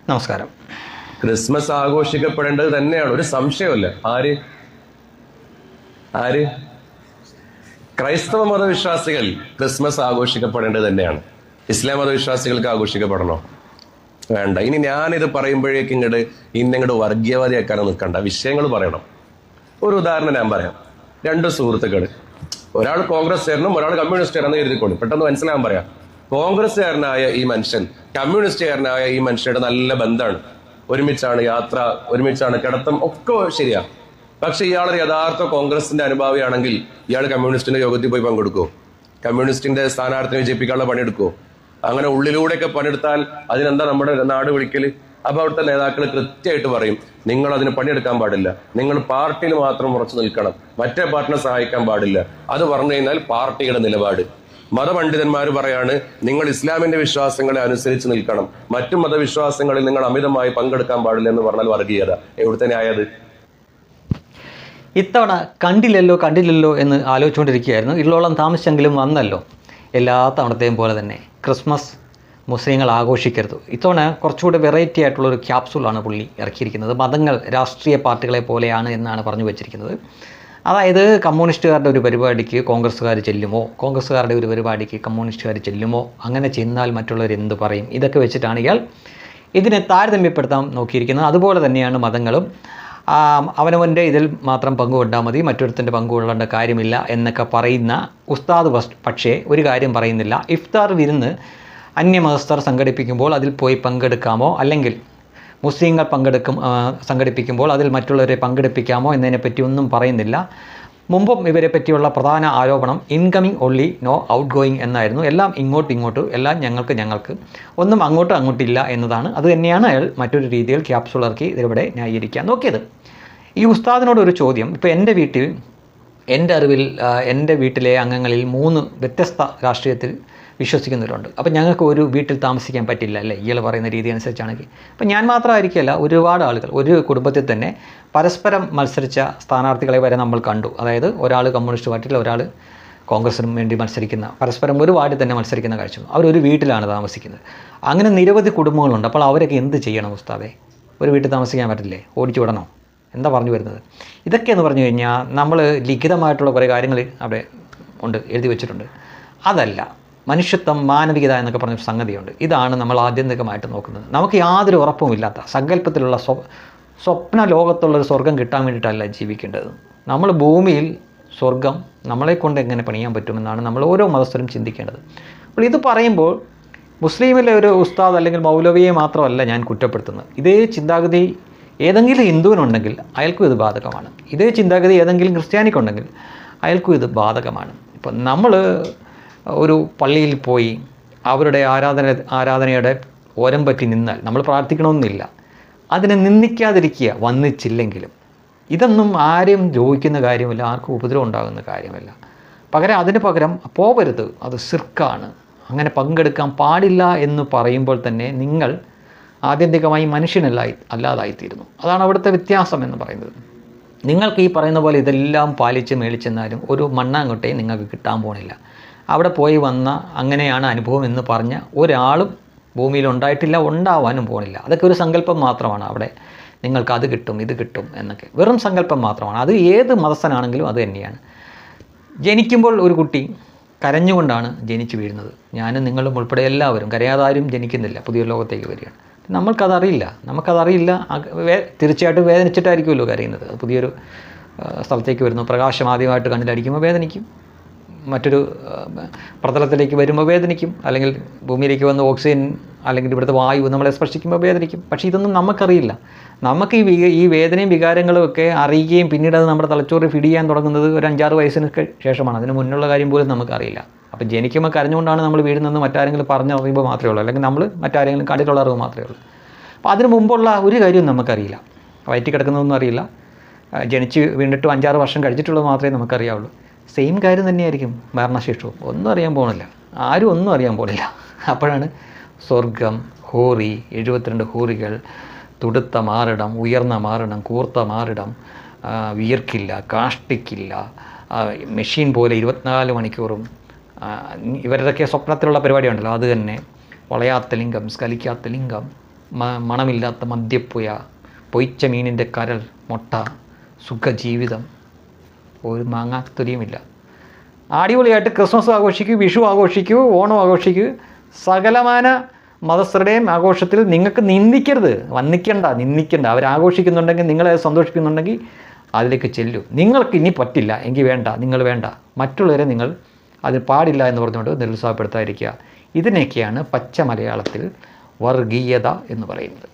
നമസ്കാരം. ക്രിസ്മസ് ആഘോഷിക്കപ്പെടേണ്ടത് തന്നെയാണ്, ഒരു സംശയമല്ല. ആര് ക്രൈസ്തവ മതവിശ്വാസികൾ ക്രിസ്മസ് ആഘോഷിക്കപ്പെടേണ്ടത് തന്നെയാണ്. ഇസ്ലാം മതവിശ്വാസികൾക്ക് ആഘോഷിക്കപ്പെടണോ? വേണ്ട. ഇനി ഞാനിത് പറയുമ്പോഴേക്കും ഇങ്ങോട്ട് വർഗീയവാദിയാക്കാനോ നിൽക്കണ്ട, വിഷയങ്ങൾ പറയണം. ഒരു ഉദാഹരണം ഞാൻ പറയാം. രണ്ട് സുഹൃത്തുക്കൾ, ഒരാൾ കോൺഗ്രസ്സുകാരനും ഒരാൾ കമ്മ്യൂണിസ്റ്റുകാരെന്ന് എഴുതിക്കോളൂ, പെട്ടെന്ന് മനസ്സിലാകാൻ പറയാം. കോൺഗ്രസ്സുകാരനായ ഈ മനുഷ്യൻ കമ്മ്യൂണിസ്റ്റുകാരനായ ഈ മനുഷ്യരുടെ നല്ല ബന്ധമാണ്. ഒരുമിച്ചാണ് യാത്ര, ഒരുമിച്ചാണ് കിടത്തം, ഒക്കെ ശരിയാ. പക്ഷെ ഇയാൾ യഥാർത്ഥ കോൺഗ്രസിന്റെ അനുഭാവിയാണെങ്കിൽ ഇയാൾ കമ്മ്യൂണിസ്റ്റിന്റെ യോഗത്തിൽ പോയി പങ്കെടുക്കുമോ? കമ്മ്യൂണിസ്റ്റിന്റെ സ്ഥാനാർത്ഥിനെ വിജയിപ്പിക്കാനുള്ള പണിയെടുക്കുമോ? അങ്ങനെ ഉള്ളിലൂടെയൊക്കെ പണിയെടുത്താൽ അതിനെന്താ നമ്മുടെ നാട് വിളിക്കല്? അപ്പൊ അവിടുത്തെ നേതാക്കൾ കൃത്യമായിട്ട് പറയും, നിങ്ങൾ അതിന് പണിയെടുക്കാൻ പാടില്ല, നിങ്ങൾ പാർട്ടിയിൽ മാത്രം ഉറച്ചു നിൽക്കണം, മറ്റേ പാർട്ടിനെ സഹായിക്കാൻ പാടില്ല. അത് പറഞ്ഞു കഴിഞ്ഞാൽ പാർട്ടിയുടെ നിലപാട്. മതപണ്ഡിതന്മാർ പറയാണ്, നിങ്ങൾ ഇസ്ലാമിന്റെ വിശ്വാസങ്ങളെ അനുസരിച്ച് നിൽക്കണം, മറ്റു മതവിശ്വാസങ്ങളിൽ നിങ്ങൾ അമിതമായി പങ്കെടുക്കാൻ പാടില്ല എന്ന് പറഞ്ഞാൽ വർഗീയത. എവിടുത്തെ ന്യായത്? ഇത്തവണ കണ്ടില്ലല്ലോ എന്ന് ആലോചിച്ചുകൊണ്ടിരിക്കുകയായിരുന്നു. ഇള്ളോളം താമസിച്ചെങ്കിലും വന്നല്ലോ. എല്ലാ തവണത്തെയും പോലെ തന്നെ ക്രിസ്മസ് മുസ്ലിങ്ങൾ ആഘോഷിക്കരുത്. ഇത്തവണ കുറച്ചുകൂടി വെറൈറ്റി ആയിട്ടുള്ളൊരു ക്യാപ്സൂളാണ് പുള്ളി ഇറക്കിയിരിക്കുന്നത്. മതങ്ങൾ രാഷ്ട്രീയ പാർട്ടികളെ പോലെയാണ് എന്നാണ് പറഞ്ഞു വെച്ചിരിക്കുന്നത്. അതായത് കമ്മ്യൂണിസ്റ്റുകാരുടെ ഒരു പരിപാടിക്ക് കോൺഗ്രസ്സുകാർ ചെല്ലുമോ, കോൺഗ്രസ്സുകാരുടെ ഒരു പരിപാടിക്ക് കമ്മ്യൂണിസ്റ്റുകാർ ചെല്ലുമോ, അങ്ങനെ ചെന്നാൽ മറ്റുള്ളവർ എന്ത് പറയും, ഇതൊക്കെ വെച്ചിട്ടാണ് ഇയാൾ ഇതിനെ താരതമ്യപ്പെടുത്താൻ നോക്കിയിരിക്കുന്നത്. അതുപോലെ തന്നെയാണ് മതങ്ങളും. അവനവൻ്റെ ഇതിൽ മാത്രം പങ്കുകൊണ്ടാൽ മതി, മറ്റൊരുത്തിൻ്റെ പങ്കുകൊള്ളേണ്ട കാര്യമില്ല എന്നൊക്കെ പറയുന്ന ഉസ്താദ് പക്ഷേ ഒരു കാര്യം പറയുന്നില്ല. ഇഫ്താർ വിരുന്ന് അന്യമതസ്ഥർ സംഘടിപ്പിക്കുമ്പോൾ അതിൽ പോയി പങ്കെടുക്കാമോ, അല്ലെങ്കിൽ മുസ്ലിങ്ങൾ സംഘടിപ്പിക്കുമ്പോൾ അതിൽ മറ്റുള്ളവരെ പങ്കെടുപ്പിക്കാമോ എന്നതിനെപ്പറ്റി ഒന്നും പറയുന്നില്ല. മുമ്പും ഇവരെ പറ്റിയുള്ള പ്രധാന ആരോപണം incoming only, no outgoing എന്നായിരുന്നു. എല്ലാം ഇങ്ങോട്ട്, എല്ലാം ഞങ്ങൾക്ക്, ഒന്നും അങ്ങോട്ടില്ല എന്നതാണ്. അത് തന്നെയാണ് അയാൾ മറ്റൊരു രീതിയിൽ ക്യാപ്സൂൾ ഇറക്കി ഇതിലൂടെ ന്യായീകരിക്കാൻ നോക്കിയത്. ഈ ഉസ്താദിനോട് ഒരു ചോദ്യം. ഇപ്പോൾ എൻ്റെ അറിവിൽ എൻ്റെ വീട്ടിലെ അംഗങ്ങളിൽ 3 വ്യത്യസ്ത രാഷ്ട്രീയത്തിൽ വിശ്വസിക്കുന്നവരുണ്ട്. അപ്പോൾ ഞങ്ങൾക്ക് ഒരു വീട്ടിൽ താമസിക്കാൻ പറ്റില്ല അല്ലേ, ഇയാൾ പറയുന്ന രീതി അനുസരിച്ചാണെങ്കിൽ. അപ്പോൾ ഞാൻ മാത്രമായിരിക്കില്ല, ഒരുപാട് ആളുകൾ ഒരു കുടുംബത്തിൽ തന്നെ പരസ്പരം മത്സരിച്ച സ്ഥാനാർത്ഥികളെ വരെ നമ്മൾ കണ്ടു. അതായത് ഒരാൾ കമ്മ്യൂണിസ്റ്റ് പാർട്ടിയിൽ, ഒരാൾ കോൺഗ്രസിനും വേണ്ടി മത്സരിക്കുന്ന, പരസ്പരം ഒരു വാർഡിൽ തന്നെ മത്സരിക്കുന്ന കാഴ്ച. അവരൊരു വീട്ടിലാണ് താമസിക്കുന്നത്. അങ്ങനെ നിരവധി കുടുംബങ്ങളുണ്ട്. അപ്പോൾ അവരൊക്കെ എന്ത് ചെയ്യണം ഉസ്താദേ? ഒരു വീട്ടിൽ താമസിക്കാൻ പറ്റില്ലേ? ഓടിച്ചു വിടണോ? എന്താ പറഞ്ഞു വരുന്നത്? ഇതൊക്കെ എന്ന് പറഞ്ഞു കഴിഞ്ഞാൽ നമ്മൾ ലിഖിതമായിട്ടുള്ള കുറേ കാര്യങ്ങൾ അവിടെ ഉണ്ട്, എഴുതി വെച്ചിട്ടുണ്ട്. അതല്ല, മനുഷ്യത്വം, മാനവികത എന്നൊക്കെ പറഞ്ഞൊരു സംഗതിയുണ്ട്. ഇതാണ് നമ്മൾ ആത്യന്തികമായിട്ട് നോക്കുന്നത്. നമുക്ക് യാതൊരു ഉറപ്പുമില്ലാത്ത സങ്കല്പത്തിലുള്ള സ്വപ്ന ലോകത്തുള്ളൊരു സ്വർഗം കിട്ടാൻ വേണ്ടിയിട്ടല്ല ജീവിക്കേണ്ടത്. നമ്മൾ ഭൂമിയിൽ സ്വർഗം നമ്മളെക്കൊണ്ട് എങ്ങനെ പണിയാൻ പറ്റുമെന്നാണ് നമ്മൾ ഓരോ മതസ്ഥരും ചിന്തിക്കേണ്ടത്. അപ്പോൾ ഇത് പറയുമ്പോൾ മുസ്ലിമിലെ ഒരു ഉസ്താദ് അല്ലെങ്കിൽ മൗലവിയെ മാത്രമല്ല ഞാൻ കുറ്റപ്പെടുത്തുന്നത്. ഇതേ ചിന്താഗതി ഏതെങ്കിലും ഹിന്ദുവിനുണ്ടെങ്കിൽ അയാൾക്കും ഇത് ബാധകമാണ്. ഇതേ ചിന്താഗതി ഏതെങ്കിലും ക്രിസ്ത്യാനിക്കുണ്ടെങ്കിൽ അയാൾക്കും ഇത് ബാധകമാണ്. ഇപ്പം നമ്മൾ ഒരു പള്ളിയിൽ പോയി അവരുടെ ആരാധനയുടെ ഓരം പറ്റി നിന്നാൽ നമ്മൾ പ്രാർത്ഥിക്കണമെന്നില്ല. അതിനെ നിന്ദിക്കാതിരിക്കുക, വന്നിച്ചില്ലെങ്കിലും. ഇതൊന്നും ആരെയും ദ്രോഹിക്കുന്ന കാര്യമില്ല, ആർക്കും ഉപദ്രവം ഉണ്ടാകുന്ന കാര്യമല്ല. അതിന് പകരം പോകരുത്, അത് ശിർക്കാണ്, അങ്ങനെ പങ്കെടുക്കാൻ പാടില്ല എന്ന് പറയുമ്പോൾ തന്നെ നിങ്ങൾ ആത്യന്തികമായി അല്ലാതായിത്തീരുന്നു. അതാണ് അവിടുത്തെ വ്യത്യാസം എന്ന് പറയുന്നത്. നിങ്ങൾക്ക് ഈ പറയുന്ന പോലെ ഇതെല്ലാം പാലിച്ച് മേളിച്ചെന്നാലും ഒരു മണ്ണാങ്കൊട്ടേ നിങ്ങൾക്ക് കിട്ടാൻ പോണില്ല. അവിടെ പോയി വന്ന അങ്ങനെയാണ് അനുഭവം എന്ന് പറഞ്ഞ ഒരാളും ഭൂമിയിൽ ഉണ്ടായിട്ടില്ല, ഉണ്ടാവാനും പോണില്ല. അതൊക്കെ ഒരു സങ്കല്പം മാത്രമാണ്. അവിടെ നിങ്ങൾക്ക് അത് കിട്ടും, ഇത് കിട്ടും എന്നൊക്കെ വെറും സങ്കല്പം മാത്രമാണ്. അത് ഏത് മതസ്ഥനാണെങ്കിലും അത് തന്നെയാണ്. ജനിക്കുമ്പോൾ ഒരു കുട്ടി കരഞ്ഞുകൊണ്ടാണ് ജനിച്ചു വീഴുന്നത്. ഞാനും നിങ്ങളും ഉൾപ്പെടെ എല്ലാവരും, കരയാതാരും ജനിക്കുന്നില്ല, പുതിയ ലോകത്തേക്ക് വരികയാണ്. നമുക്കതറിയില്ല. തീർച്ചയായിട്ടും വേദനിച്ചിട്ടായിരിക്കുമല്ലോ കരയുന്നത്. പുതിയൊരു സ്ഥലത്തേക്ക് വരുന്നു, പ്രകാശം ആദ്യമായിട്ട് കണ്ണിലടിക്കുമ്പോൾ വേദനിക്കും, മറ്റൊരു പ്രതലത്തിലേക്ക് വരുമ്പോൾ വേദനിക്കും, അല്ലെങ്കിൽ ഭൂമിയിലേക്ക് വന്ന് ഓക്സിജൻ അല്ലെങ്കിൽ ഇവിടുത്തെ വായു നമ്മളെ സ്പർശിക്കുമ്പോൾ വേദനിക്കും. പക്ഷേ ഇതൊന്നും നമുക്കറിയില്ല. നമുക്ക് ഈ വേദനയും വികാരങ്ങളും ഒക്കെ അറിയുകയും പിന്നീട് അത് നമ്മുടെ തലച്ചോറ് ഫീഡ് ചെയ്യാൻ തുടങ്ങുന്നത് ഒരു 5-6 വയസ്സിനൊക്കെ ശേഷമാണ്. അതിന് മുന്നുള്ള കാര്യം പോലും നമുക്കറിയില്ല. അപ്പോൾ ജനിക്കുമ്പോൾ കരഞ്ഞുകൊണ്ടാണ് നമ്മൾ വീഴുന്നതെന്ന് മറ്റാരെങ്കിലും പറഞ്ഞറിയുമ്പോൾ മാത്രമേ ഉള്ളൂ, അല്ലെങ്കിൽ നമ്മൾ മറ്റാരെങ്കിലും കണ്ടിട്ടുള്ള അറിവ് മാത്രമേ ഉള്ളൂ. അപ്പോൾ അതിന് മുമ്പുള്ള ഒരു കാര്യവും നമുക്കറിയില്ല. വയറ്റിൽ കിടക്കുന്നതൊന്നും അറിയില്ല. ജനിച്ച് വീണിട്ട് 5-6 വർഷം കഴിച്ചിട്ടുള്ളത് മാത്രമേ നമുക്കറിയാവുള്ളൂ. സെയിം കാര്യം തന്നെയായിരിക്കും മരണശേഷവും. ഒന്നും അറിയാൻ പോകുന്നില്ല, ആരും ഒന്നും അറിയാൻ പോകുന്നില്ല. അപ്പോഴാണ് സ്വർഗം, ഹൂറി, 72 ഹൂറികൾ, തുടുത്ത മാറിടം, ഉയർന്ന മാറിടം, കൂർത്ത മാറിടം, വിയർക്കില്ല, കാഷ്ടിക്കില്ല, മെഷീൻ പോലെ 24 മണിക്കൂറും ഇവരുടെയൊക്കെ സ്വപ്നത്തിലുള്ള പരിപാടിയുണ്ടല്ലോ, അത് തന്നെ വളയാത്ത ലിംഗം, സ്കലിക്കാത്ത ലിംഗം, മണമില്ലാത്ത മദ്യപ്പുയ, പൊയ്ച്ച മീനിൻ്റെ കരൾ, മുട്ട, സുഖജീവിതം, ഒരു മാങ്ങാത്തൊലിയുമില്ല. അടിപൊളിയായിട്ട് ക്രിസ്മസ് ആഘോഷിക്കൂ, വിഷു ആഘോഷിക്കൂ, ഓണം ആഘോഷിക്കൂ. സകലമാന മതസ്ഥരുടെയും ആഘോഷത്തിൽ നിങ്ങൾക്ക് നിന്ദിക്കരുത്, നിന്ദിക്കണ്ട. അവരാഘോഷിക്കുന്നുണ്ടെങ്കിൽ, നിങ്ങളെ സന്തോഷിപ്പിക്കുന്നുണ്ടെങ്കിൽ അതിലേക്ക് ചെല്ലൂ. നിങ്ങൾക്ക് ഇനി പറ്റില്ല എങ്കിൽ വേണ്ട, നിങ്ങൾ വേണ്ട. മറ്റുള്ളവരെ നിങ്ങൾ അത് പാടില്ല എന്ന് പറഞ്ഞുകൊണ്ട് നിരുത്സാഹപ്പെടുത്താതിരിക്കുക. ഇതിനെയൊക്കെയാണ് പച്ച മലയാളത്തിൽ വർഗീയത എന്ന് പറയുന്നത്.